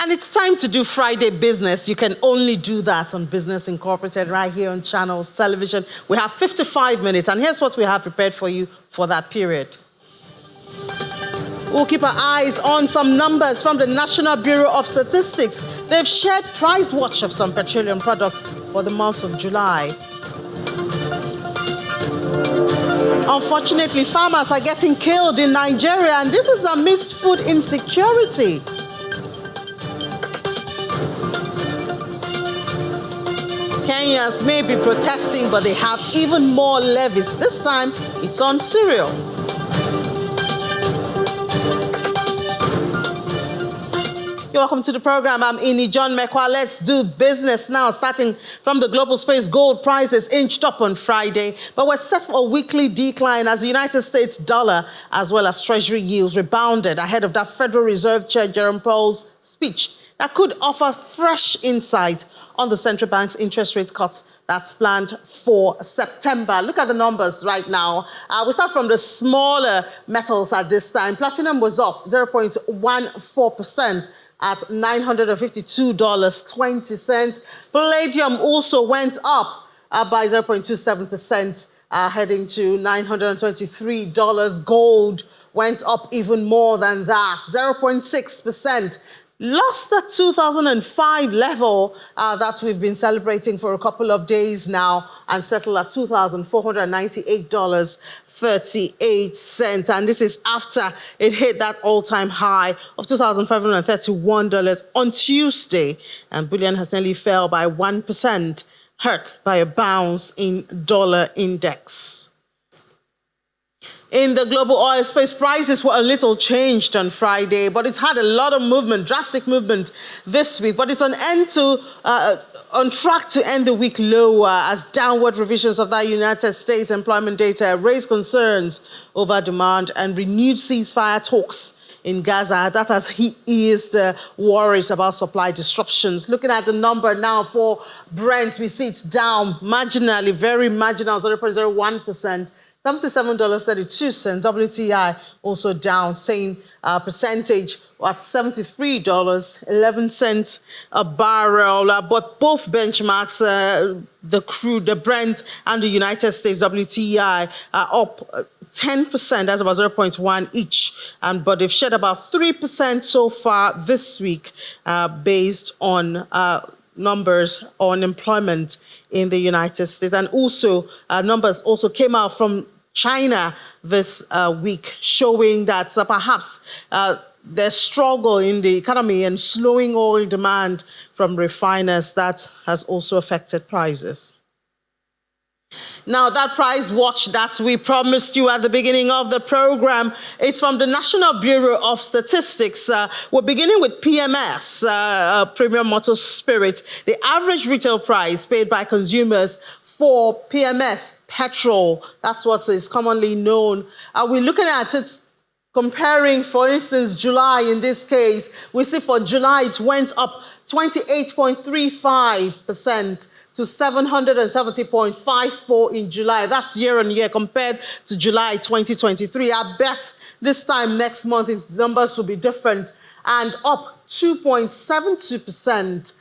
And it's time to do Friday business. You can only do that on Business Incorporated right here on Channels Television. We have 55 minutes, and here's what we have prepared for you for that period. We'll keep our eyes on some numbers from the National Bureau of Statistics. They've shared price watch of some petroleum products for the month of July. Unfortunately, farmers are getting killed in Nigeria, and this is amidst food insecurity. Kenyans may be protesting, but they have even more levies. This time, it's on cereal. You're welcome to the program. I'm Ini John Mekwa. Let's do business now. Starting from the global space, gold prices inched up on Friday, but we're set for a weekly decline as the United States dollar as well as Treasury yields rebounded ahead of that Federal Reserve Chair Jerome Powell's speech that could offer fresh insight on the central bank's interest rate cuts that's planned for September. Look at the numbers right now. We start from the smaller metals at this time. Platinum was up 0.14%. at $952.20. Palladium also went up by 0.27%, heading to $923. Gold went up even more than that, 0.6%. Lost the 2005 level that we've been celebrating for a couple of days now and settled at $2,498.38. And this is after it hit that all-time high of $2,531 on Tuesday. And bullion has nearly fell by 1%, hurt by a bounce in dollar index. In the global oil space, prices were a little changed on Friday, but it's had a lot of movement, drastic movement this week. But it's on track to end the week lower as downward revisions of that United States employment data raise concerns over demand and renewed ceasefire talks in Gaza. That has eased worries about supply disruptions. Looking at the number now for Brent, we see it's down marginally, very marginal, 0.01%. $77.32. WTI also down, same percentage at $73.11 a barrel. But both benchmarks, the crude, the Brent and the United States WTI, are up 10%. That's about 0.1 each. But they've shed about 3% so far this week, based on numbers on employment in the United States. And also, numbers also came out from China this week, showing that perhaps there's struggle in the economy and slowing oil demand from refiners. That has also affected prices. Now, that price watch that we promised you at the beginning of the program, it's from the National Bureau of Statistics. We're beginning with PMS, Premium Motor Spirit. The average retail price paid by consumers for PMS petrol, that's what is commonly known. We're looking at it comparing, for instance, July in this case. We see for July it went up 28.35%. to 770.54 in July. That's year on year compared to July 2023. I bet this time next month his numbers will be different and up 2.72%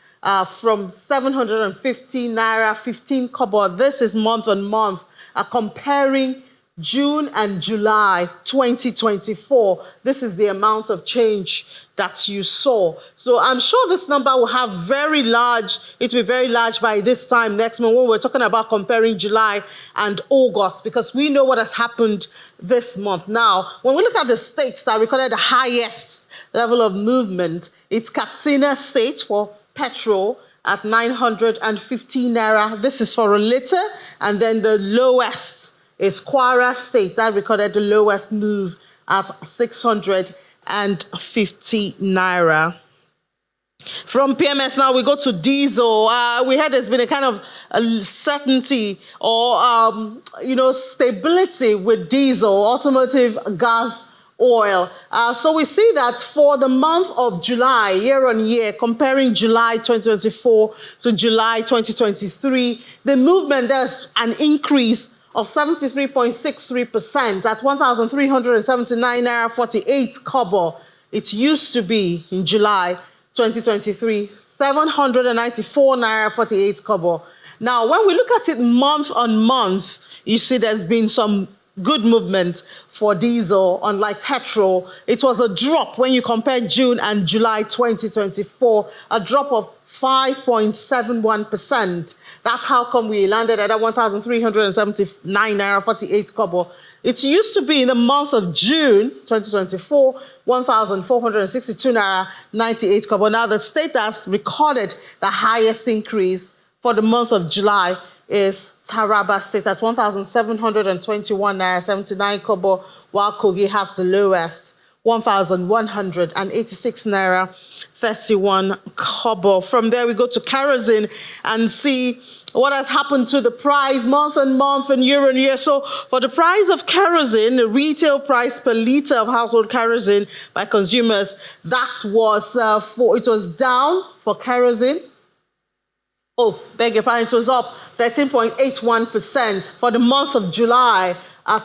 from 750 naira 15 kobo. This is month on month, comparing June and July 2024. This is the amount of change that you saw. So I'm sure this number will have it will be very large by this time next month when we're talking about comparing July and August, because we know what has happened this month. Now, when we look at the states that recorded the highest level of movement, it's Katsina State for petrol at 915 naira. This is for a liter. And then the lowest is Kwara State that recorded the lowest move at 650 naira. From PMS now we go to diesel. We heard there's been a kind of certainty or stability with diesel, automotive gas oil. So we see that for the month of July, year on year, comparing July 2024 to July 2023, the movement, there's an increase of 73.63% at 1,379 naira 48 kobo. It used to be in July 2023, 794 naira 48 kobo. Now, when we look at it month on month, you see there's been some good movement for diesel, unlike petrol. It was a drop when you compare June and July 2024, a drop of 5.71%. That's how come we landed at 1,379 naira 48 kobo. It used to be in the month of June 2024, 1,462 naira 98 kobo. Now, the state that's recorded the highest increase for the month of July is Taraba State at 1,721 naira 79 kobo, while Kogi has the lowest, 1,186 naira 31 kobo. From there, we go to kerosene and see what has happened to the price month on month and year on year. So for the price of kerosene, the retail price per liter of household kerosene by consumers, that was it was down for kerosene. Oh, beg your pardon, it was up 13.81% for the month of July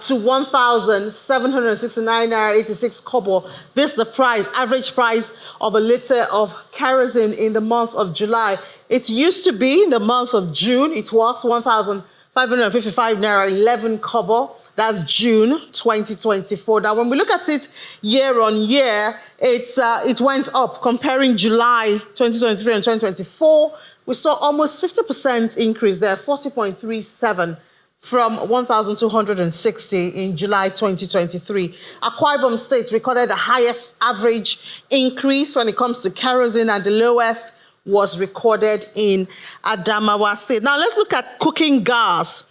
to 1,769 naira 86 kobo. This is the price, average price of a liter of kerosene in the month of July. It used to be in the month of June, it was 1,555 naira 11 kobo. That's June 2024. Now, when we look at it year on year, it went up. Comparing July 2023 and 2024, we saw almost 50% increase there, 40.37 from 1,260 in July 2023. Akwa Ibom State recorded the highest average increase when it comes to kerosene, and the lowest was recorded in Adamawa State. Now, let's look at cooking gas.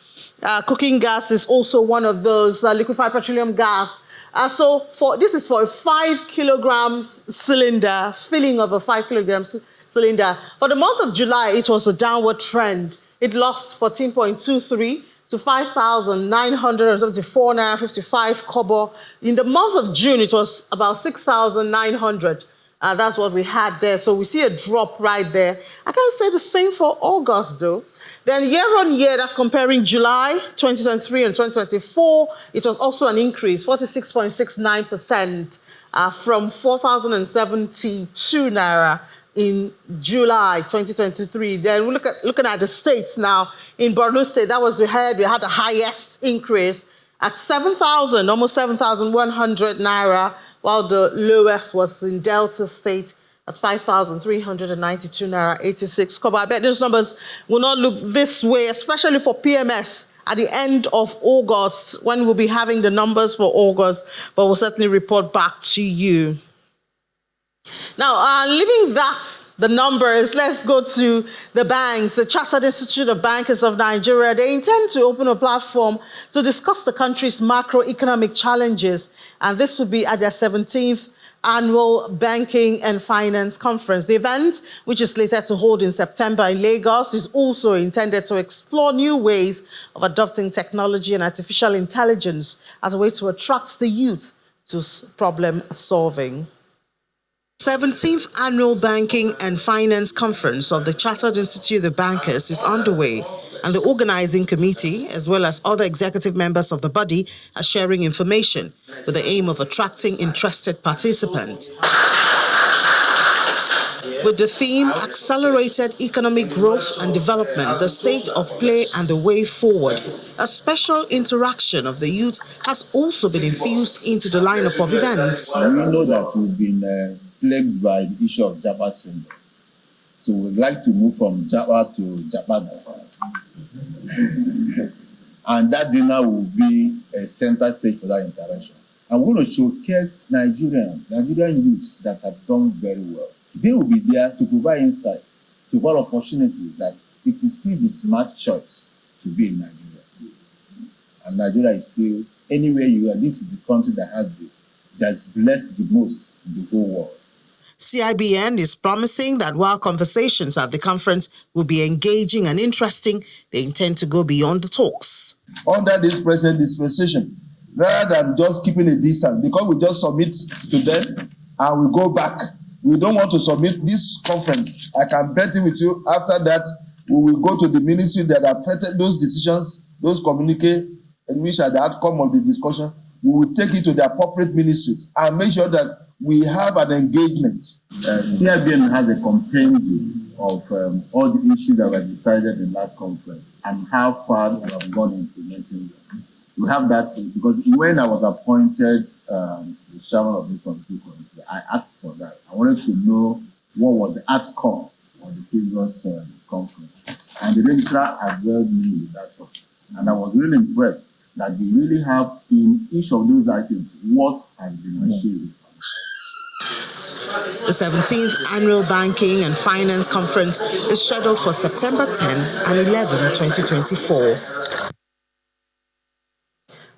Cooking gas is also one of those liquefied petroleum gas. This is for a 5 kilograms cylinder, filling of a 5 kilograms cylinder. For the month of July, it was a downward trend. It lost 14.23 to 5,974 naira 55 kobo. In the month of June, it was about 6,900. That's what we had there. So we see a drop right there. I can say the same for August, though. Then year on year, that's comparing July 2023 and 2024, it was also an increase, 46.69% from 4,072 naira in July 2023. Then we're looking at the states now. In Borno State, that was we had the highest increase at 7,000, almost 7,100 naira, while the lowest was in Delta State at 5,392 naira 86 kobo. I bet those numbers will not look this way, especially for PMS at the end of August, when we'll be having the numbers for August, but we'll certainly report back to you. Now, leaving the numbers, let's go to the banks. The Chartered Institute of Bankers of Nigeria, they intend to open a platform to discuss the country's macroeconomic challenges, and this will be at their 17th Annual Banking and Finance Conference. The event, which is slated to hold in September in Lagos, is also intended to explore new ways of adopting technology and artificial intelligence as a way to attract the youth to problem solving. 17th Annual Banking and Finance Conference of the Chartered Institute of Bankers is underway, and the organizing committee, as well as other executive members of the body, are sharing information with the aim of attracting interested participants. With the theme Accelerated Economic Growth and Development, the State of Play and the Way Forward, a special interaction of the youth has also been infused into the lineup of events. We know that we've been plagued by the issue of Japa syndrome. So we'd like to move from Japa to Japan. And that dinner will be a center stage for that interaction. I'm going to showcase Nigerian youths that have done very well. They will be there to provide insights, to provide opportunity that it is still the smart choice to be in Nigeria. And Nigeria is still, anywhere you are, this is the country that's blessed the most in the whole world. CIBN is promising that while conversations at the conference will be engaging and interesting, they intend to go beyond the talks. Under this present dispensation, rather than just keeping a distance, because we just submit to them and we go back. We don't want to submit this conference. I can bet it with you, after that, we will go to the ministry that affected those decisions, those communique, and which are the outcome of the discussion. We will take it to the appropriate ministries and make sure that we have an engagement. CIBN has a compendium of all the issues that were decided in last conference and how far we have gone implementing them. We have that because when I was appointed the chairman of the committee, I asked for that. I wanted to know what was the outcome of the previous conference. And the registrar availed me with that topic. And I was really impressed that they really have in each of those items what has been achieved. The 17th Annual Banking and Finance Conference is scheduled for September 10 and 11, 2024.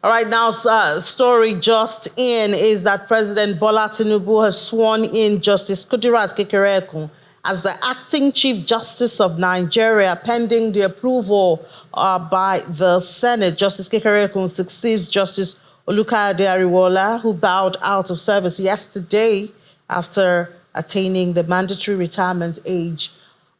All right, now, story just in is that President Bola Tinubu has sworn in Justice Kudirat Kekereekun as the acting Chief Justice of Nigeria, pending the approval by the Senate. Justice Kekereekun succeeds Justice Olukayode Ariwola, who bowed out of service yesterday after attaining the mandatory retirement age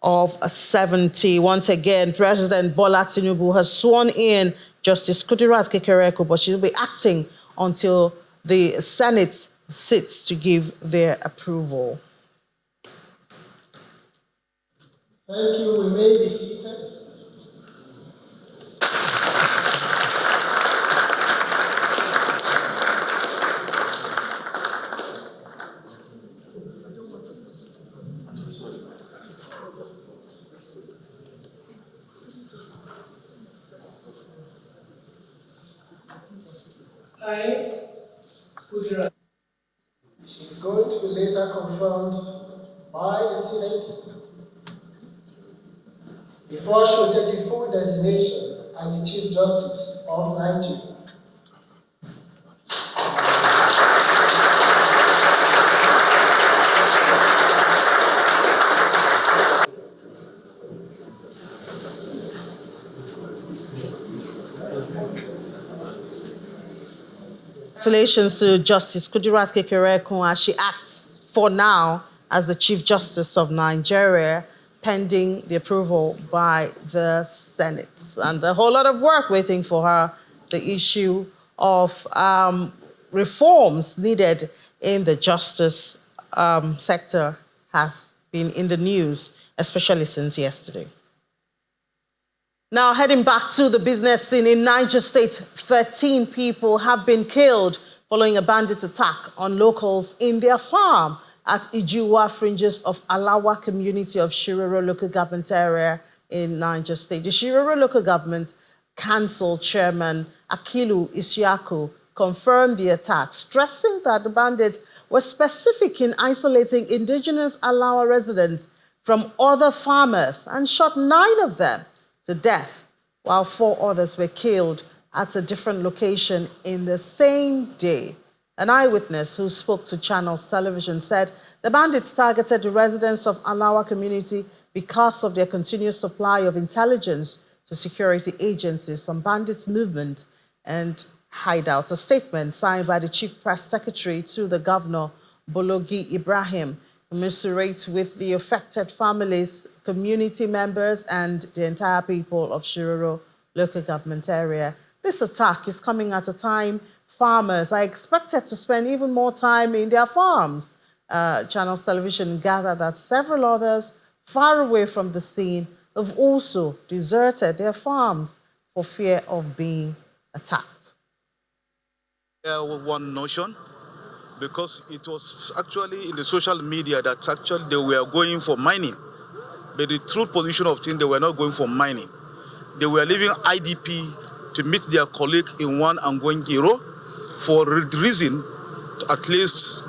of 70. Once again, President Bola Tinubu has sworn in Justice Kudirat Kekereekun, but she will be acting until the Senate sits to give their approval. Thank you. We may be seated. I, Kudirat. She is going to be later confirmed by the Senate before she will take the full designation as the Chief Justice of Nigeria. Congratulations to Justice Kudirat Kekereekun as she acts for now as the Chief Justice of Nigeria, pending the approval by the Senate. And a whole lot of work waiting for her. The issue of reforms needed in the justice sector has been in the news, especially since yesterday. Now, heading back to the business scene in Niger State, 13 people have been killed following a bandit attack on locals in their farm at Ijuwa fringes of Alawa community of Shiroro local government area in Niger State. The Shiroro local government council chairman Akilu Isiaku confirmed the attack, stressing that the bandits were specific in isolating indigenous Alawa residents from other farmers and shot 9 of them to death, while 4 others were killed at a different location in the same day. An eyewitness who spoke to Channels Television said the bandits targeted the residents of Alawa community because of their continuous supply of intelligence to security agencies on bandits' movement and hideout. A statement signed by the Chief Press Secretary to the Governor, Bologi Ibrahim, commiserate with the affected families, community members, and the entire people of Shiroro local government area. This attack is coming at a time farmers are expected to spend even more time in their farms. Channels Television gathered that several others far away from the scene have also deserted their farms for fear of being attacked. One notion, because it was actually in the social media that actually they were going for mining. But the true position of things, they were not going for mining. They were leaving IDP to meet their colleague in one ongoing Giro for reason, at least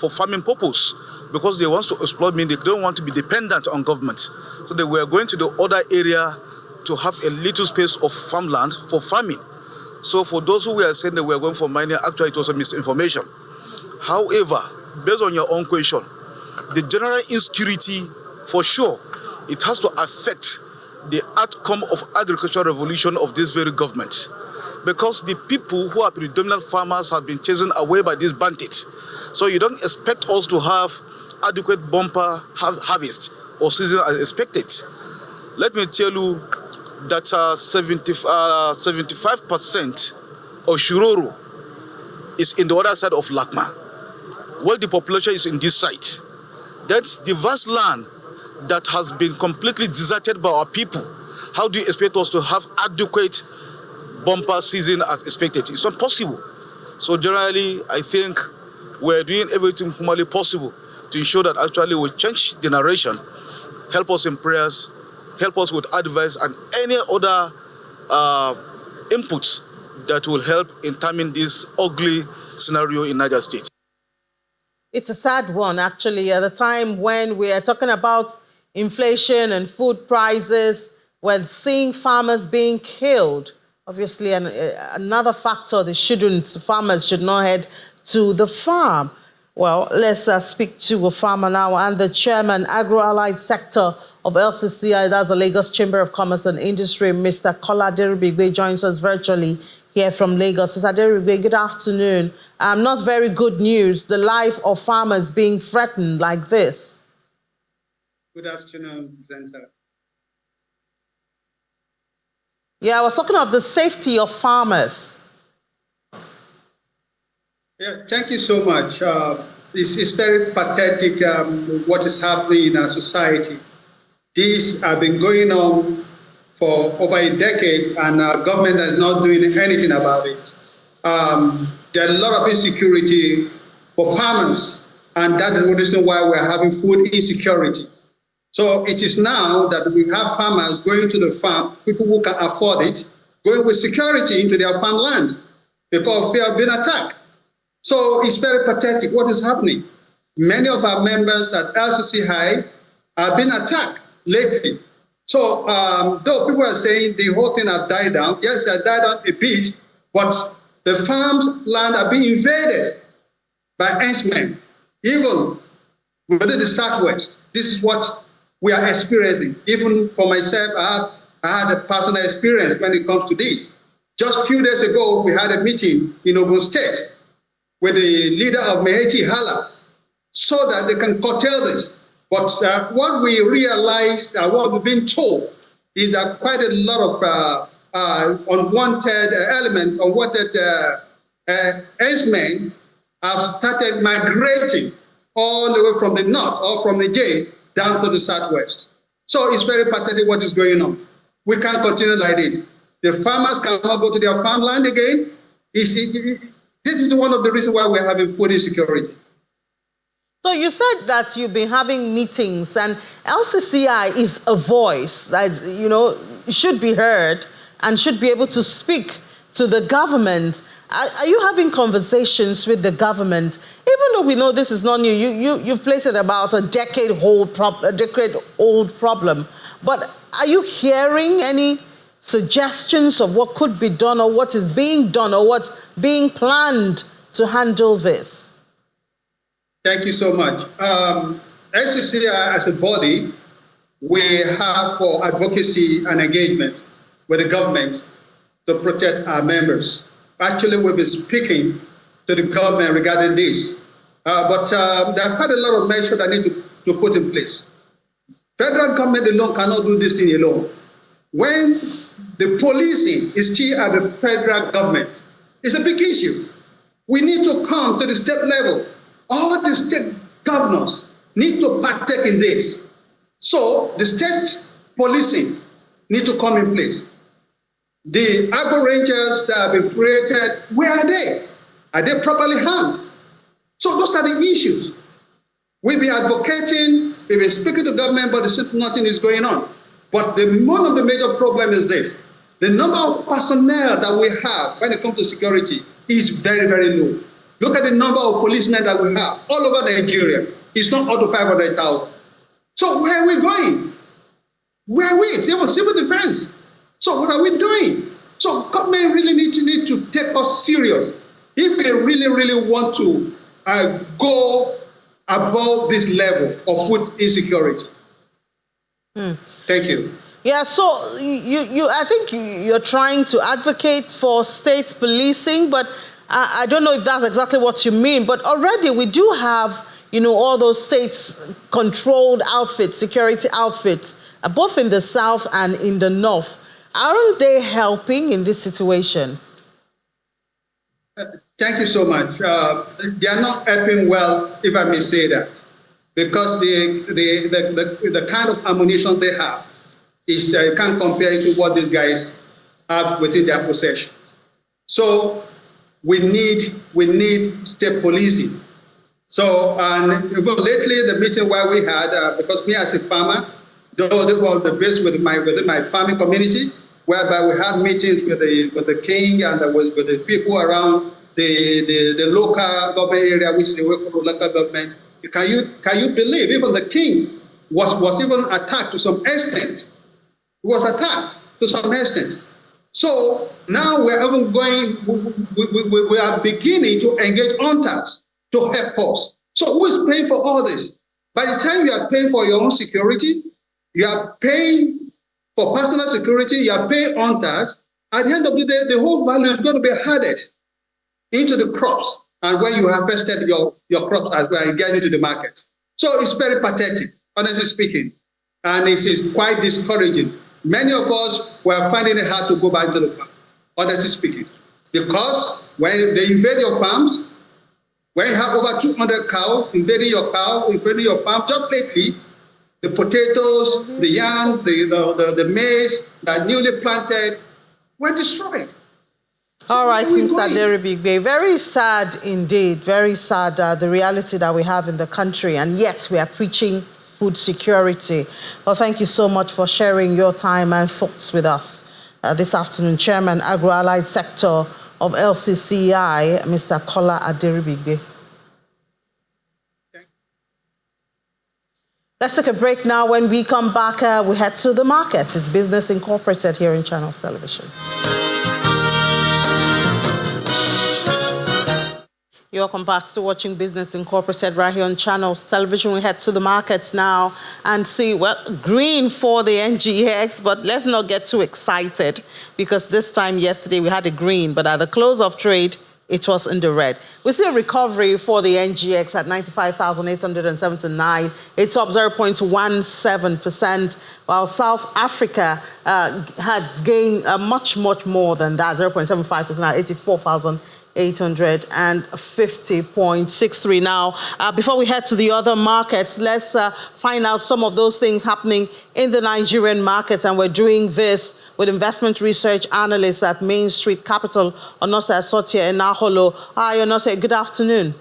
for farming purpose, because they want to explore mean they don't want to be dependent on government. So they were going to the other area to have a little space of farmland for farming. So for those who were saying they were going for mining, actually it was a misinformation. However, based on your own question, the general insecurity, for sure, it has to affect the outcome of agricultural revolution of this very government. Because the people who are predominant farmers have been chased away by these bandits. So you don't expect us to have adequate bumper harvest or season as expected. Let me tell you that 75% of Shiroro is in the other side of Lakma. while the population is in this site. That's the vast land that has been completely deserted by our people. How do you expect us to have adequate bumper season as expected? It's not possible. So generally, I think we're doing everything humanly possible to ensure that actually we change the narration, help us in prayers, help us with advice and any other inputs that will help in timing this ugly scenario in Niger State. It's a sad one, actually. At the time when we are talking about inflation and food prices, we're seeing farmers being killed. Obviously, another factor, farmers should not head to the farm. Well, let's speak to a farmer now, and the chairman, agro-allied sector of LCCI, that's the Lagos Chamber of Commerce and Industry, Mr. Kola Derubigwe, joins us virtually here from Lagos. Mr. Derubigwe, good afternoon. Not very good news, the life of farmers being threatened like this. Good afternoon, presenter. Yeah, I was talking of the safety of farmers. Yeah, thank you so much. It's very pathetic what is happening in our society. These have been going on for over a decade, and our government is not doing anything about it. There are a lot of insecurity for farmers, and that is the reason why we're having food insecurity. So it is now that we have farmers going to the farm, people who can afford it, going with security into their farmland because of fear of being attacked. So it's very pathetic what is happening. Many of our members at LCCI have been attacked lately. So though people are saying the whole thing has died down, yes, it has died down a bit, but the farms' land are being invaded by henchmen, even within the Southwest. This is what we are experiencing. Even for myself, I had a personal experience when it comes to this. Just a few days ago, we had a meeting in Ogun State with the leader of Meheti Hala so that they can curtail this. But what we realize, what we've been told, is that quite a lot of unwanted elements, unwanted henchmen have started migrating all the way from the north or from the J down to the Southwest. So it's very pathetic what is going on. We can't continue like this. The farmers cannot go to their farmland again. This is one of the reasons why we're having food insecurity. So you said that you've been having meetings, and LCCI is a voice that, should be heard and should be able to speak to the government. Are you having conversations with the government? Even though we know this is not new, you've placed it about a decade-old problem. But are you hearing any suggestions of what could be done, or what is being done, or what's being planned to handle this? Thank you so much. LCCI as a body, we have for advocacy and engagement with the government to protect our members. Actually, we've been speaking to the government regarding this, but there are quite a lot of measures that need to put in place. Federal government alone cannot do this thing alone. When the policing is still at the federal government, it's a big issue. We need to come to the state level. All the state governors need to partake in this. So the state policing need to come in place. The agro rangers that have been created, where are they? Are they properly harmed? So those are the issues. We've been advocating, we've been speaking to government, but nothing is going on. But one of the major problems is this. The number of personnel that we have when it comes to security is very, very low. Look at the number of policemen that we have all over Nigeria. It's not up to 500,000. So where are we going? Where are we? Even civil defense. So what are we doing? So government really need to take us serious if we really, really want to go above this level of food insecurity. Thank you. Yeah, so I think you're trying to advocate for state policing, but I don't know if that's exactly what you mean. But already we do have, all those states-controlled outfits, security outfits, both in the south and in the north. Aren't they helping in this situation? Thank you so much. They are not helping well, if I may say that, because the kind of ammunition they have is you can't compare it to what these guys have within their possessions. So we need state policing. So, and even lately, the meeting where we had, because me as a farmer, though this was the base within my farming community, whereby we had meetings with the king and with the people around the local government area, which is the local government. Can you believe even the king was even attacked to some extent? He was attacked to some extent. So now we're even going, we are beginning to engage hunters to help us. So who is paying for all this? By the time you are paying for your own security, you are paying for personal security, you are paying hunters. At the end of the day, the whole value is going to be added into the crops. And when you harvested your crops as well and get into the market. So it's very pathetic, honestly speaking. And it is quite discouraging. Many of us were finding it hard to go back to the farm, honestly speaking. Because when they invade your farms, when you have over 200 cows invading your farm, just lately, the potatoes, the yam, the maize that newly planted were destroyed. All right, Mr. Aderibigbe, very sad indeed, very sad, the reality that we have in the country, and yet we are preaching food security. Well, thank you so much for sharing your time and thoughts with us this afternoon. Chairman, Agro-Allied Sector of LCCI, Mr. Kola Aderibigbe. Let's take a break now. When we come back, we head to the market. It's Business Incorporated here in Channels Television. You're welcome back to watching Business Incorporated right here on Channels Television. We head to the markets now and see, well, green for the NGX, but let's not get too excited because this time yesterday we had a green, but at the close of trade, it was in the red. We see a recovery for the NGX at 95,879. It's up 0.17%, while South Africa has gained much more than that, 0.75% at 84,850.63. Now, before we head to the other markets, let's find out some of those things happening in the Nigerian markets, and we're doing this with investment research analyst at Main Street Capital, Onose Asotie Enaholo. Hi, Onose, good afternoon.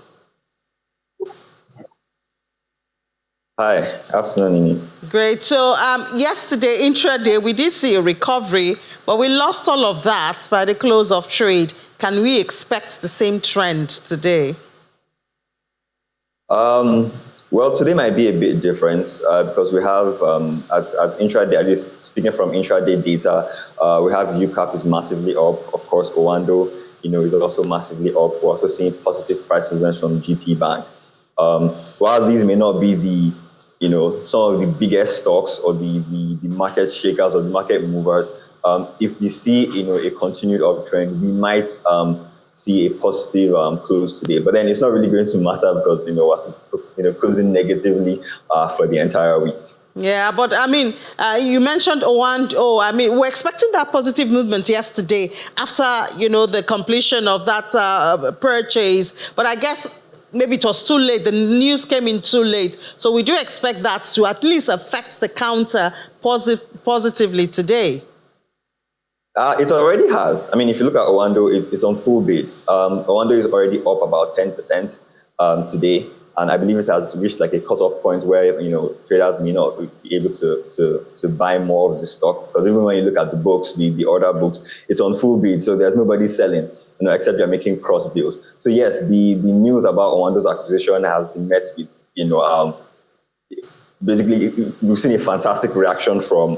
Hi, afternoon, Nini. Great. So yesterday, intraday, we did see a recovery, but we lost all of that by the close of trade. Can we expect the same trend today? Well, today might be a bit different because we have at intraday, at least speaking from intraday data, we have UCAP is massively up. Of course, Owando, is also massively up. We're also seeing positive price movements from GT Bank. While these may not be the some of the biggest stocks or the market shakers or the market movers, if we see a continued uptrend, we might see a positive close today. But then it's not really going to matter because we're closing negatively for the entire week. Yeah, but I mean, you mentioned Owando. I mean, we're expecting that positive movement yesterday after the completion of that purchase. But I guess maybe it was too late. The news came in too late. So we do expect that to at least affect the counter positively today. It already has. I mean, if you look at Owando, it's on full bid. Owando is already up about 10% today, and I believe it has reached like a cutoff point where traders may not be able to buy more of the stock, because even when you look at the books, the order books, it's on full bid, so there's nobody selling, except you're making cross deals. So yes, the news about Owando's acquisition has been met with basically we've seen a fantastic reaction from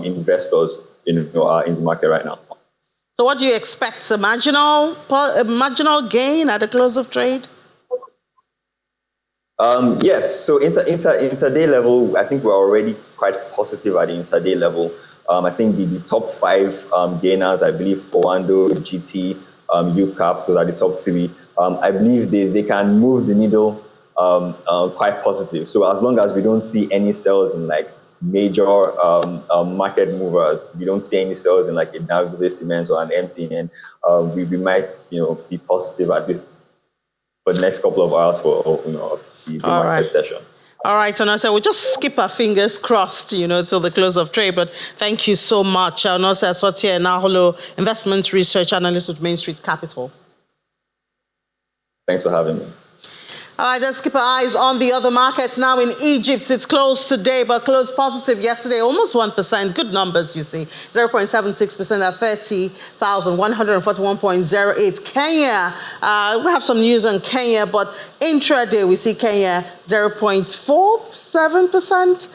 investors in the market right now. So what do you expect? A marginal gain at the close of trade? Yes. So intraday level, I think we're already quite positive at the intraday level. I think the top 5 gainers, I believe Owando, GT, UCAP, those are the top 3. I believe they can move the needle quite positive. So as long as we don't see any sales in like major market movers. We don't see any sales in like a Dangote Cement or an MTN. We might, be positive at least for the next couple of hours for the market session. All right, Onose, we'll just keep our fingers crossed, till the close of trade. But thank you so much, Onose Asotie Naholo, investment research analyst with Main Street Capital. Thanks for having me. All right, let's keep our eyes on the other markets. Now in Egypt, it's closed today, but closed positive yesterday, almost 1%. Good numbers, you see. 0.76% at 30,141.08. Kenya, we have some news on Kenya, but intraday, we see Kenya 0.47%.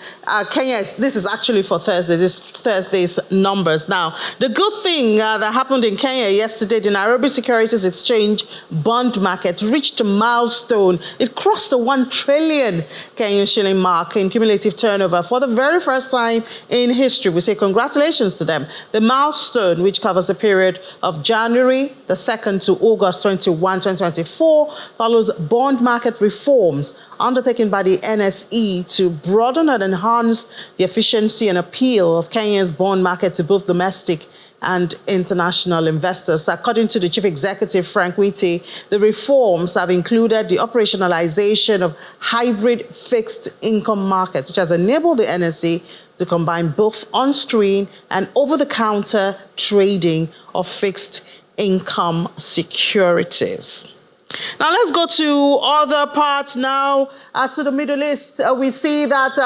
Kenya, this is actually for Thursday, this Thursday's numbers. Now, the good thing that happened in Kenya yesterday, the Nairobi Securities Exchange bond market reached a milestone. It crossed the 1 trillion Kenyan shilling mark in cumulative turnover for the very first time in history. We say congratulations to them. The milestone, which covers the period of January the 2nd to August 21, 2024, follows bond market reforms undertaken by the NSE to broaden and enhance the efficiency and appeal of Kenya's bond market to both domestic and international investors. According to the Chief Executive, Frank Wite, the reforms have included the operationalization of hybrid fixed income market, which has enabled the NSE to combine both on-screen and over-the-counter trading of fixed income securities. Now let's go to other parts now, to the Middle East. We see that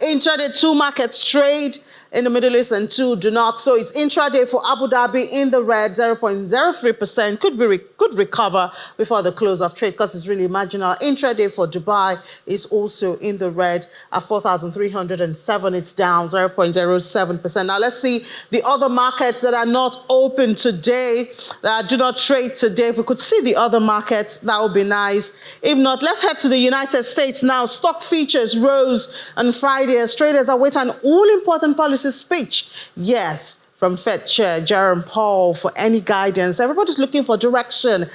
intraday 2 markets trade in the Middle East and 2 do not. So it's intraday for Abu Dhabi in the red, 0.03%. Could recover before the close of trade because it's really marginal. Intraday for Dubai is also in the red at 4,307. It's down 0.07%. Now let's see the other markets that are not open today, that do not trade today. If we could see the other markets, that would be nice. If not, let's head to the United States now. Stock futures rose on Friday as traders await an all-important policy speech. Yes, from Fed Chair Jerome Powell for any guidance. Everybody's looking for direction.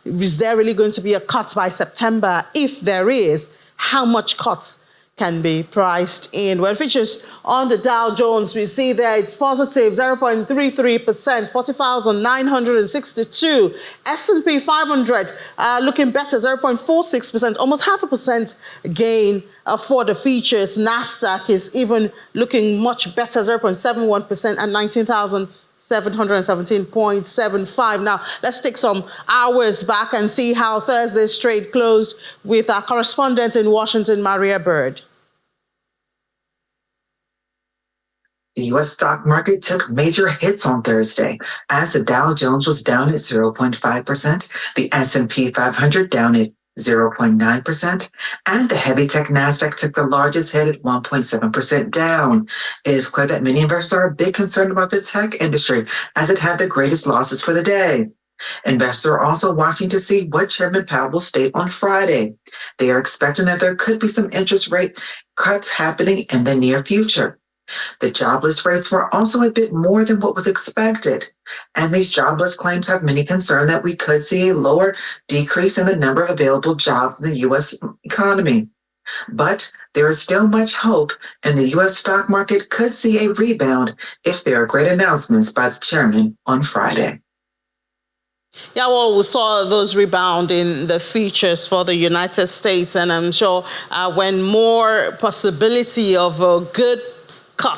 Is there really going to be a cut by September? If there is, how much cuts can be priced in? Well, features on the Dow Jones, we see there it's positive 0.33%, 40,962. S&P 500 looking better, 0.46%, almost 0.5% gain for the features. Nasdaq is even looking much better, 0.71% at 19,717.75. Now, let's take some hours back and see how Thursday's trade closed with our correspondent in Washington, Maria Bird. The U.S. stock market took major hits on Thursday as the Dow Jones was down at 0.5%, the S&P 500 down at 0.9%, and the heavy tech Nasdaq took the largest hit at 1.7% down. It is clear that many investors are a bit concerned about the tech industry as it had the greatest losses for the day. Investors are also watching to see what Chairman Powell will state on Friday. They are expecting that there could be some interest rate cuts happening in the near future. The jobless rates were also a bit more than what was expected, and these jobless claims have many concern that we could see a lower decrease in the number of available jobs in the U.S. economy. But there is still much hope, and the U.S. stock market could see a rebound if there are great announcements by the chairman on Friday. Yeah, well, we saw those rebound in the futures for the United States, and I'm sure when more possibility of a good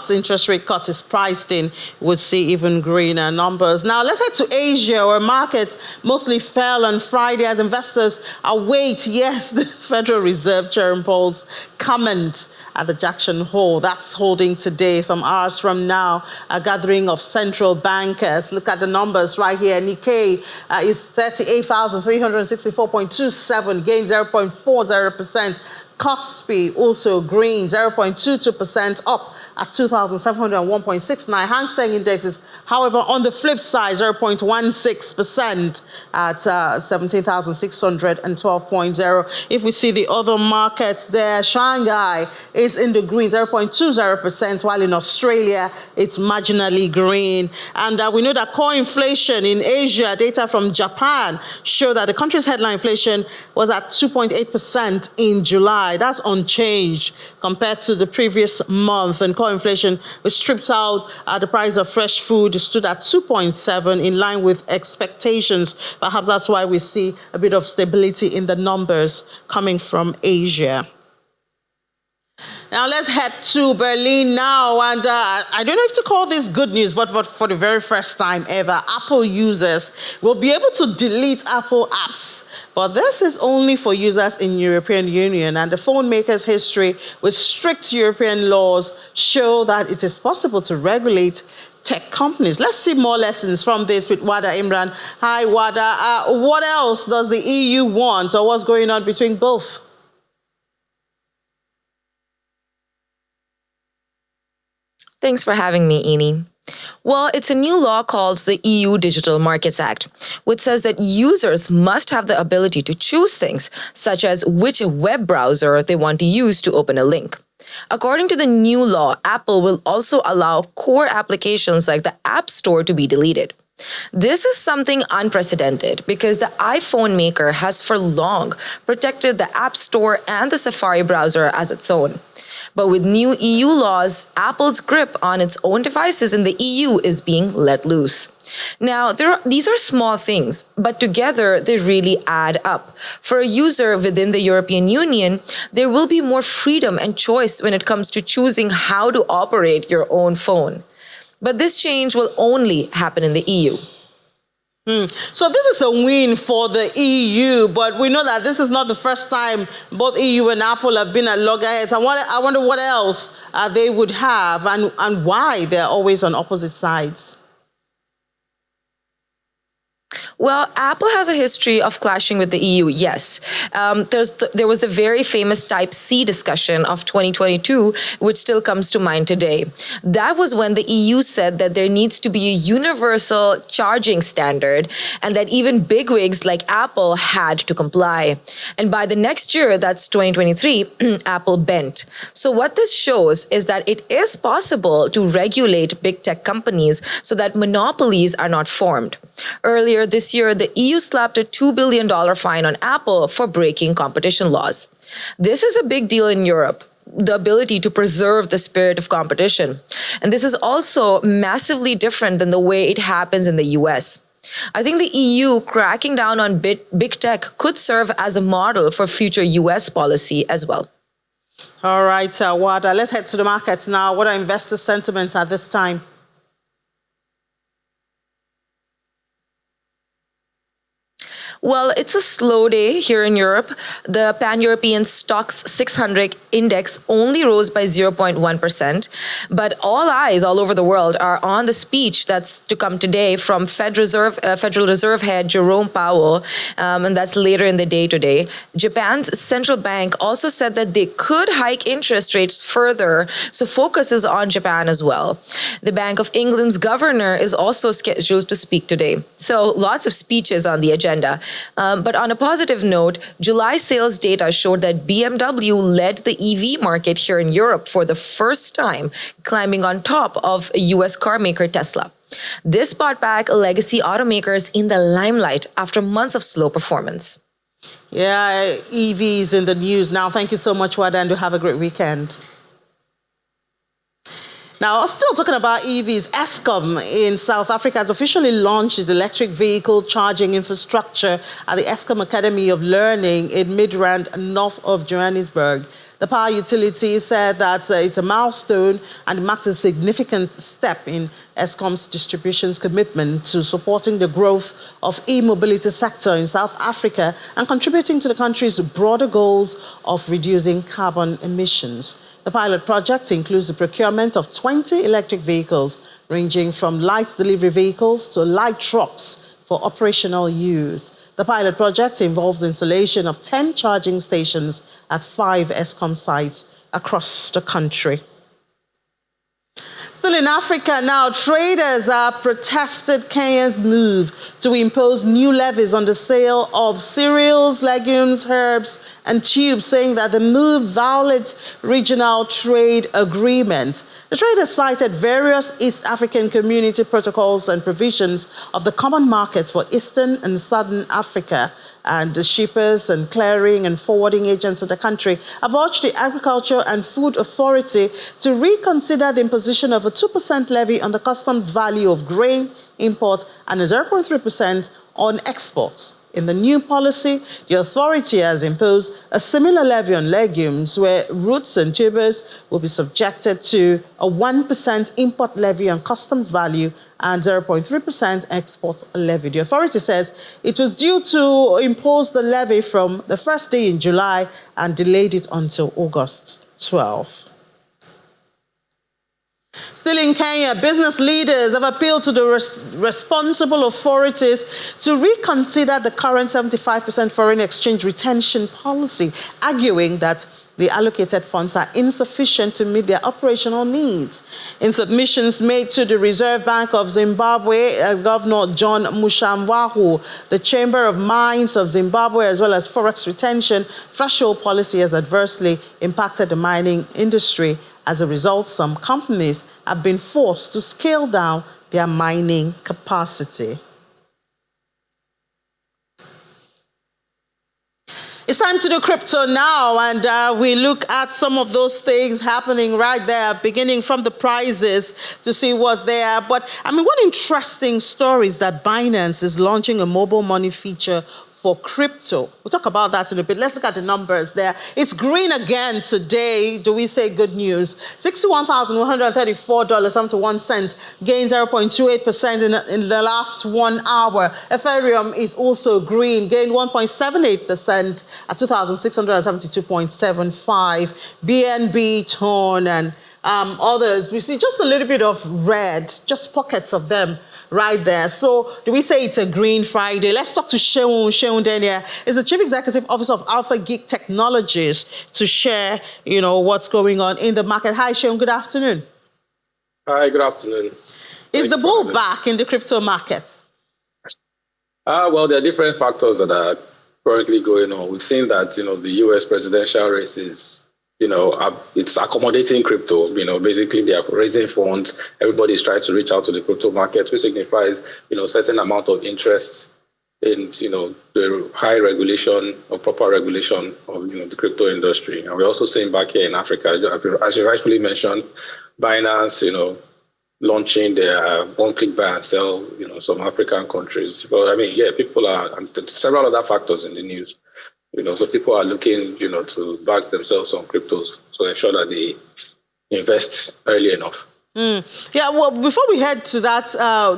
interest rate cut is priced in, we'll see even greener numbers. Now let's head to Asia, where markets mostly fell on Friday as investors await, yes, the Federal Reserve Chairman Powell's comments at the Jackson Hole. That's holding today, some hours from now, a gathering of central bankers. Look at the numbers right here. Nikkei is 38,364.27, gain 0.40%. Kospi also green, 0.22% up at 2,701.69. Hang Seng Index is, however, on the flip side, 0.16% at 17,612.0. If we see the other markets there, Shanghai is in the green, 0.20%, while in Australia, it's marginally green. And we know that core inflation in Asia, data from Japan, show that the country's headline inflation was at 2.8% in July. CPI, that's unchanged compared to the previous month. And core inflation, we stripped out the price of fresh food, stood at 2.7 in line with expectations. Perhaps that's why we see a bit of stability in the numbers coming from Asia. Now let's head to Berlin now, and I don't know if to call this good news, but for the very first time ever, Apple users will be able to delete Apple apps. But this is only for users in European Union, and the phone maker's history with strict European laws show that it is possible to regulate tech companies. Let's see more lessons from this with Wada Imran. Hi, Wada. What else does the EU want, or what's going on between both? Thanks for having me, Eni. Well, it's a new law called the EU Digital Markets Act, which says that users must have the ability to choose things, such as which web browser they want to use to open a link. According to the new law, Apple will also allow core applications like the App Store to be deleted. This is something unprecedented because the iPhone maker has for long protected the App Store and the Safari browser as its own. But with new EU laws, Apple's grip on its own devices in the EU is being let loose. Now, these are small things, but together they really add up. For a user within the European Union, there will be more freedom and choice when it comes to choosing how to operate your own phone. But this change will only happen in the EU. So this is a win for the EU, but we know that this is not the first time both EU and Apple have been at loggerheads. I wonder what else they would have and why they're always on opposite sides. Well, Apple has a history of clashing with the EU, yes. There was the very famous Type C discussion of 2022, which still comes to mind today. That was when the EU said that there needs to be a universal charging standard and that even bigwigs like Apple had to comply. And by the next year, that's 2023, Apple bent. So what this shows is that it is possible to regulate big tech companies so that monopolies are not formed. Earlier this year, the EU slapped a $2 billion fine on Apple for breaking competition laws. This is a big deal in Europe, the ability to preserve the spirit of competition. And this is also massively different than the way it happens in the US. I think the EU cracking down on big tech could serve as a model for future US policy as well. All right, Wada, let's head to the markets now. What are investor sentiments at this time? Well, it's a slow day here in Europe. The Pan-European Stocks 600 index only rose by 0.1%, but all eyes all over the world are on the speech that's to come today from Federal Reserve head Jerome Powell, and that's later in the day today. Japan's central bank also said that they could hike interest rates further, so focus is on Japan as well. The Bank of England's governor is also scheduled to speak today. So lots of speeches on the agenda. But on a positive note, July sales data showed that BMW led the EV market here in Europe for the first time, climbing on top of US car maker Tesla. This brought back legacy automakers in the limelight after months of slow performance. Yeah, EVs in the news now. Thank you so much, Wada, and have a great weekend. Now, still talking about EVs, Eskom in South Africa has officially launched its electric vehicle charging infrastructure at the Eskom Academy of Learning in Midrand, north of Johannesburg. The power utility said that it's a milestone and marks a significant step in Eskom's distribution's commitment to supporting the growth of e-mobility sector in South Africa and contributing to the country's broader goals of reducing carbon emissions. The pilot project includes the procurement of 20 electric vehicles, ranging from light delivery vehicles to light trucks for operational use. The pilot project involves the installation of 10 charging stations at 5 Eskom sites across the country. Still in Africa now, traders have protested Kenya's move to impose new levies on the sale of cereals, legumes, herbs, and Tube, saying that the move violates regional trade agreements. The trader cited various East African Community protocols and provisions of the Common Market for Eastern and Southern Africa, and the shippers and clearing and forwarding agents of the country have urged the Agriculture and Food Authority to reconsider the imposition of a 2% levy on the customs value of grain import and a 0.3% on exports. In the new policy, the authority has imposed a similar levy on legumes, where roots and tubers will be subjected to a 1% import levy on customs value and 0.3% export levy. The authority says it was due to impose the levy from the first day in July and delayed it until August 12. Still in Kenya, business leaders have appealed to the responsible authorities to reconsider the current 75% foreign exchange retention policy, arguing that the allocated funds are insufficient to meet their operational needs. In submissions made to the Reserve Bank of Zimbabwe, Governor John Mushamwahu, the Chamber of Mines of Zimbabwe, as well as forex retention, threshold policy has adversely impacted the mining industry. As a result, some companies have been forced to scale down their mining capacity. It's time to do crypto now, and we look at some of those things happening right there, beginning from the prices to see what's there. But I mean, one interesting story is that Binance is launching a mobile money feature for crypto. We'll talk about that in a bit. Let's look at the numbers there. It's green again today. Do we say good news? $61,134.71, gain 0.28% in the last 1 hour. Ethereum is also green, gained 1.78% at 2,672.75. BNB, Tone, and others. We see just a little bit of red, just pockets of them right there. So do we say it's a green Friday? Let's talk to Sheun. Sheun Denia is the Chief Executive Officer of Alpha Geek Technologies to share, what's going on in the market. Hi, Sheun. Good afternoon. Hi, good afternoon. Is the bull back in the crypto market? Well, there are different factors that are currently going on. We've seen that, the U.S. presidential race is it's accommodating crypto. Basically they are raising funds. Everybody's trying to reach out to the crypto market, which signifies, certain amount of interest in, the high regulation or proper regulation of, the crypto industry. And we're also seeing back here in Africa, as you rightfully mentioned, Binance, launching their one-click buy and sell, some African countries. But people are, and several other factors in the news. So people are looking, to back themselves on cryptos to ensure that they invest early enough. Yeah, well, before we head to that,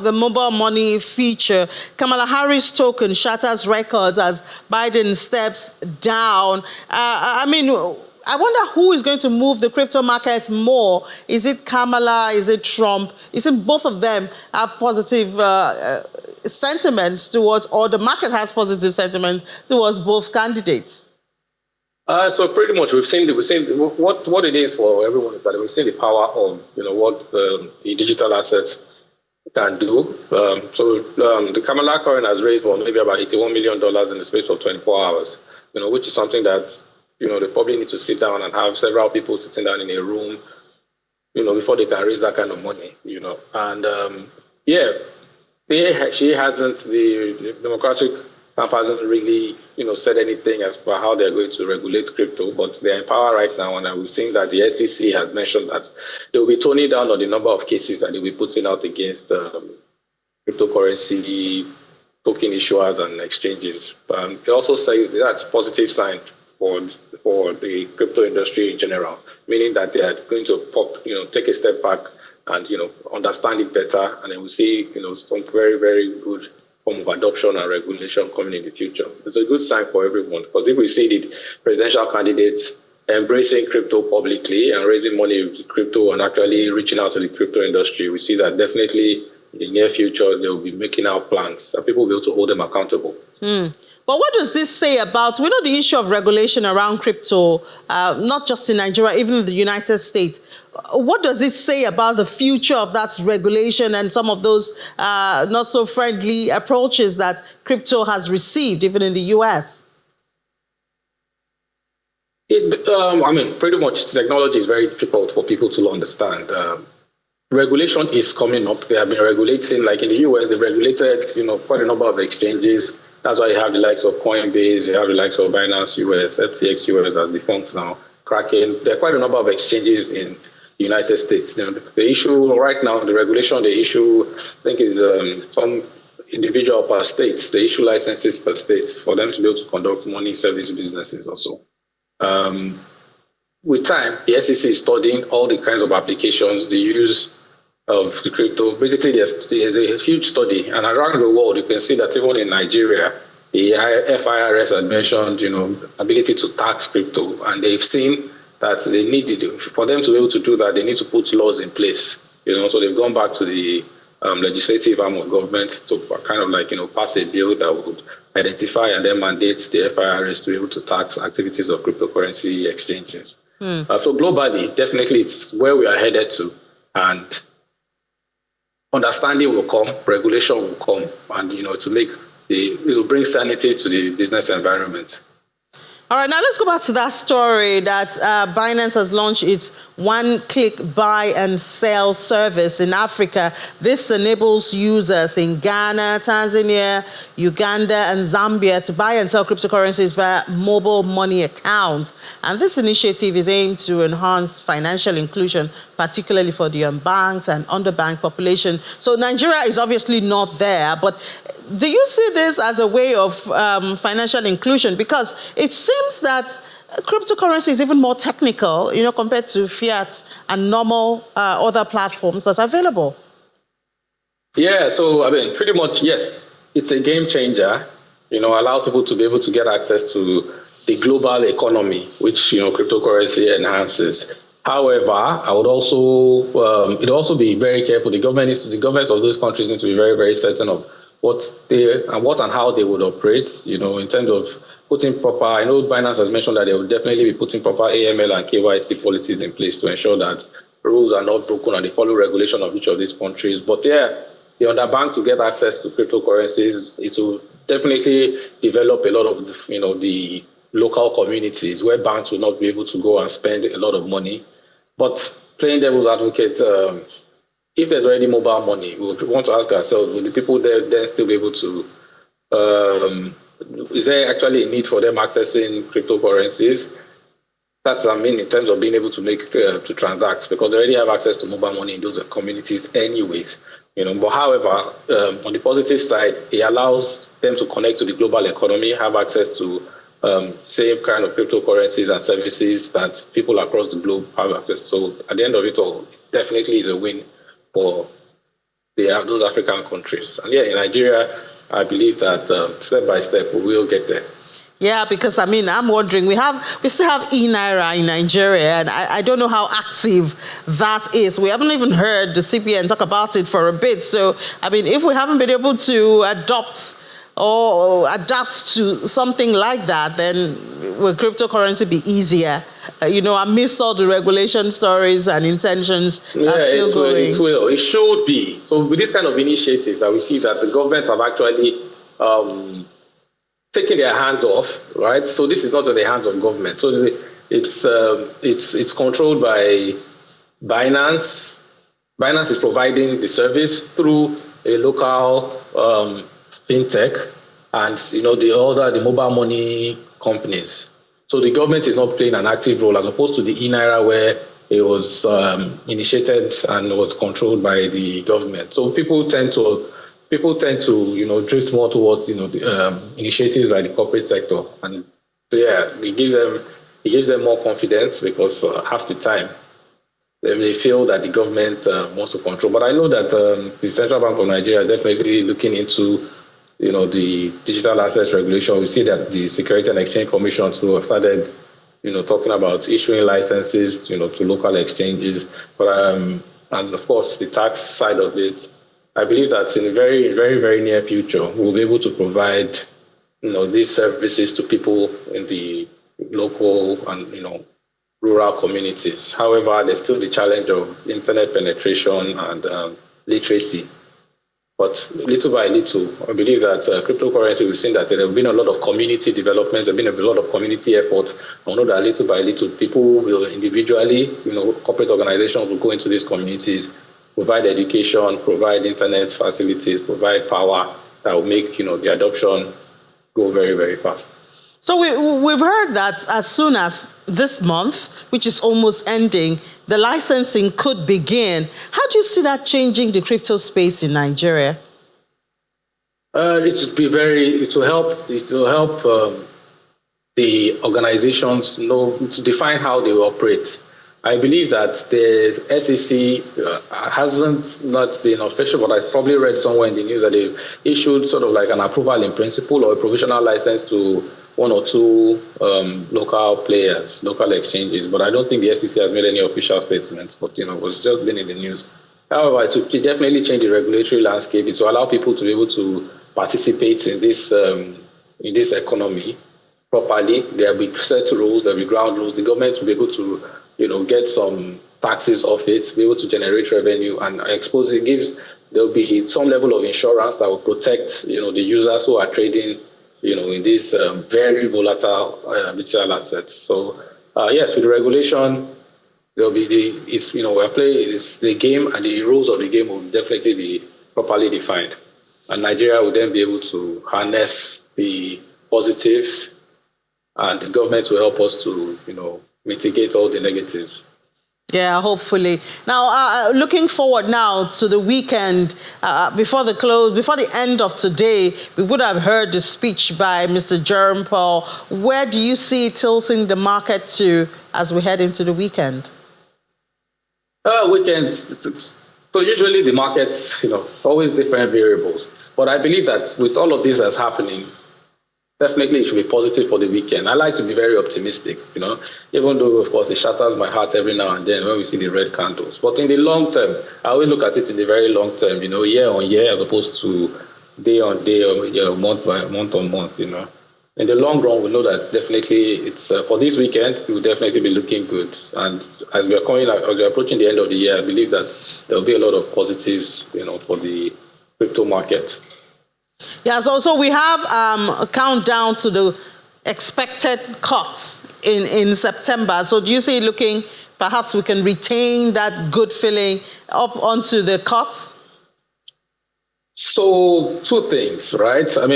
the mobile money feature, Kamala Harris token shatters records as Biden steps down. I wonder who is going to move the crypto market more. Is it Kamala? Is it Trump? Is it both of them have positive sentiments towards, or the market has positive sentiments towards both candidates? So pretty much we've seen what it is for everyone is that we've seen the power of what the digital assets can do. The Kamala coin has raised maybe about $81 million in the space of 24 hours. Which is something that they probably need to sit down and have several people sitting down in a room, before they can raise that kind of money. And she hasn't, the Democratic camp hasn't really, said anything as for how they're going to regulate crypto, but they're in power right now. And we've seen that the SEC has mentioned that they will be toning down on the number of cases that they will be putting out against cryptocurrency token issuers and exchanges. They also say that's a positive sign for the crypto industry in general, meaning that they are going to take a step back and understand it better, and then we see some very, very good form of adoption and regulation coming in the future. It's a good sign for everyone, because if we see the presidential candidates embracing crypto publicly and raising money with crypto and actually reaching out to the crypto industry, we see that definitely in the near future they will be making out plans and people will be able to hold them accountable. But what does this say about, we know the issue of regulation around crypto, not just in Nigeria, even in the United States. What does it say about the future of that regulation and some of those not so friendly approaches that crypto has received, even in the US? Pretty much technology is very difficult for people to understand. Regulation is coming up. They have been regulating, like in the US, they've regulated, quite a number of exchanges. That's why you have the likes of Coinbase, you have the likes of Binance US, FTX US as the funds now, Kraken. There are quite a number of exchanges in the United States. The issue right now, the regulation, the issue, I think, is some individual per states. They issue licenses per states for them to be able to conduct money service businesses also. With time, the SEC is studying all the kinds of applications, the use of the crypto. Basically, there's a huge study, and around the world, you can see that even in Nigeria, the FIRS had mentioned, ability to tax crypto, and they've seen that they need for them to be able to do that, they need to put laws in place. So they've gone back to the legislative arm of government to kind of pass a bill that would identify and then mandate the FIRS to be able to tax activities of cryptocurrency exchanges. So globally, definitely it's where we are headed to, and understanding will come, regulation will come, and it will bring sanity to the business environment. All right, now let's go back to that story that Binance has launched its one-click buy and sell service in Africa. This enables users in Ghana, Tanzania, Uganda, and Zambia to buy and sell cryptocurrencies via mobile money accounts. And this initiative is aimed to enhance financial inclusion, particularly for the unbanked and underbanked population. So Nigeria is obviously not there, but do you see this as a way of financial inclusion? Because it seems that cryptocurrency is even more technical, compared to fiat and normal other platforms that's available. Yeah, so pretty much, yes, it's a game changer. Allows people to be able to get access to the global economy, which cryptocurrency enhances. However, I would also be very careful. The governments of those countries need to be very, very certain of what and how they would operate, in terms of putting proper, I know Binance has mentioned that they will definitely be putting proper AML and KYC policies in place to ensure that rules are not broken and they follow regulation of each of these countries. But the underbanked to get access to cryptocurrencies, it will definitely develop a lot of, the local communities where banks will not be able to go and spend a lot of money. But playing devil's advocate, if there's already mobile money, we want to ask ourselves, will the people there then still be able to, is there actually a need for them accessing cryptocurrencies? That's, in terms of being able to to transact, because they already have access to mobile money in those communities anyways. But however, on the positive side, it allows them to connect to the global economy, have access to same kind of cryptocurrencies and services that people across the globe have access to. So at the end of it all, it definitely is a win for those African countries. And in Nigeria, I believe that step by step we will get there. Yeah, because I'm wondering, we still have e-Naira in Nigeria, and I don't know how active that is. We haven't even heard the CBN talk about it for a bit. So, if we haven't been able to adopt or adapt to something like that, then will cryptocurrency be easier? Amidst all the regulation stories and intentions are still going. It will. It should be. So with this kind of initiative that we see that the governments have actually taken their hands off, right? So this is not in the hands of government. So it's controlled by Binance. Binance is providing the service through a local fintech and the mobile money companies. So the government is not playing an active role as opposed to the e-Naira where it was initiated and was controlled by the government. So people tend to drift more towards the initiatives by the corporate sector, and it gives them more confidence because half the time they feel that the government wants to control. But I know that the Central Bank of Nigeria is definitely looking into the digital assets regulation. We see that the Security and Exchange Commission too have started talking about issuing licenses to local exchanges. But and of course the tax side of it, I believe that in the very, very, very near future we'll be able to provide these services to people in the local and rural communities. However, there's still the challenge of internet penetration and literacy. But little by little, I believe that cryptocurrency, we've seen that there have been a lot of community developments, there have been a lot of community efforts. I know that little by little, people will individually, corporate organizations will go into these communities, provide education, provide internet facilities, provide power that will make, the adoption go very, very fast. So we've heard that as soon as this month, which is almost ending, the licensing could begin. How do you see that changing the crypto space in Nigeria? It will help the organizations know to define how they operate. I believe that the SEC hasn't not been official, but I probably read somewhere in the news that they've issued sort of like an approval in principle or a provisional license to one or two local players, local exchanges. But I don't think the SEC has made any official statements, but it was just been in the news. However, it will definitely change the regulatory landscape. It will allow people to be able to participate in this economy properly. There will be set rules, there will be ground rules. The government will be able to, get some taxes off it, be able to generate revenue, and I suppose there will be some level of insurance that will protect, the users who are trading, in these very volatile digital assets. So yes, with the regulation, there'll be the game, and the rules of the game will definitely be properly defined. And Nigeria will then be able to harness the positives, and the government will help us to, mitigate all the negatives. Yeah, hopefully. Now, looking forward now to the weekend, before the end of today, we would have heard the speech by Mr. Jerome Powell. Where do you see tilting the market to as we head into the weekend? Weekends. So usually the markets, it's always different variables. But I believe that with all of this that's happening, definitely it should be positive for the weekend. I like to be very optimistic, even though, of course, it shatters my heart every now and then when we see the red candles. But in the long term, I always look at it in the very long term, year on year, as opposed to day on day or month on month, In the long run, we know that definitely it's for this weekend, it will definitely be looking good. And as we're approaching the end of the year, I believe that there will be a lot of positives, for the crypto market. Yeah, so we have a countdown to the expected cuts in September. So do you see perhaps we can retain that good feeling up onto the cuts? So two things, right? And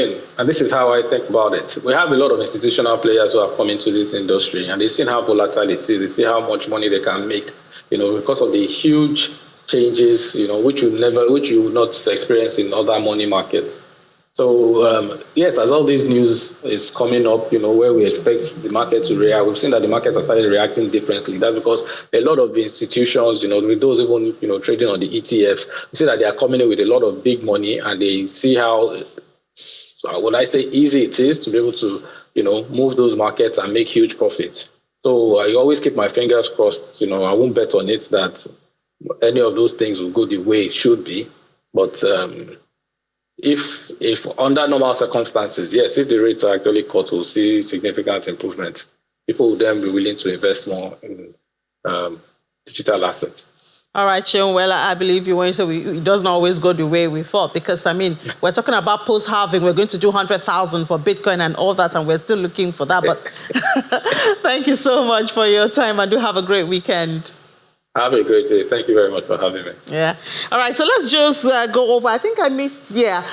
this is how I think about it. We have a lot of institutional players who have come into this industry, and they've seen how volatile it is. They see how much money they can make, because of the huge changes, which you would not experience in other money markets. So, yes, as all this news is coming up, where we expect the market to react, we've seen that the market has started reacting differently. That's because a lot of the institutions, with those even, trading on the ETFs, we see that they are coming in with a lot of big money, and they see how, would I say, easy it is to be able to, move those markets and make huge profits. So I always keep my fingers crossed. I won't bet on it that any of those things will go the way it should be. But if under normal circumstances, yes, if the rates are actually cut, we'll see significant improvement. People will then be willing to invest more in digital assets. All right, Sean. Well, I believe you when you say it doesn't always go the way we thought, because we're talking about post-halving. We're going to do 100,000 for Bitcoin and all that, and we're still looking for that. But thank you so much for your time, and do have a great weekend. Have a great day. Thank you very much for having me. Yeah. All right. So let's just go over. I think I missed. Yeah.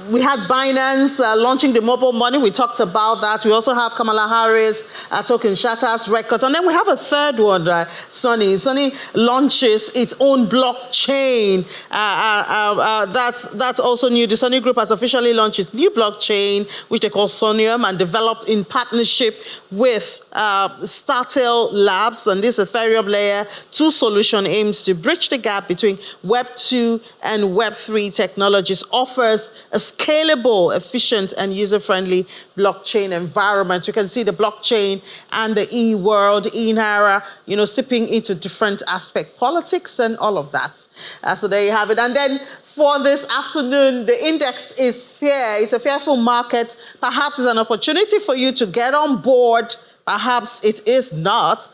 We had Binance launching the mobile money. We talked about that. We also have Kamala Harris token shatters records. And then we have a third one, Sunny. Sunny launches its own blockchain. That's also new. The Sunny Group has officially launched its new blockchain, which they call Sonium, and developed in partnership with Startel Labs. And this Ethereum layer 2 solution aims to bridge the gap between Web 2 and Web 3 technologies, offers a scalable, efficient, and user-friendly blockchain environment. You can see the blockchain and the e-world, e-naira, sipping into different aspects, politics and all of that. So there you have it. And then for this afternoon, the index is fair. It's a fearful market. Perhaps it's an opportunity for you to get on board perhaps it is not.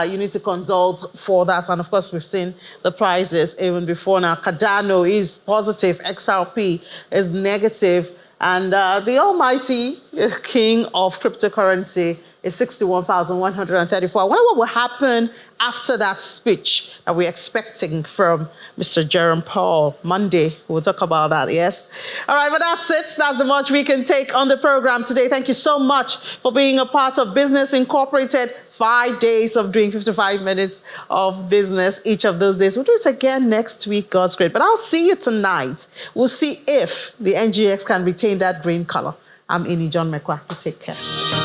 You need to consult for that. And of course, we've seen the prices even before now. Cardano is positive, XRP is negative, and the almighty king of cryptocurrency is 61,134. I wonder what will happen after that speech that we're expecting from Mr. Jerome Powell Monday. We'll talk about that, yes? All right, but that's it. That's the much we can take on the program today. Thank you so much for being a part of Business Incorporated. 5 days of doing 55 minutes of business each of those days. We'll do it again next week, God's great. But I'll see you tonight. We'll see if the NGX can retain that green color. I'm Ini John McQuarrie. Take care.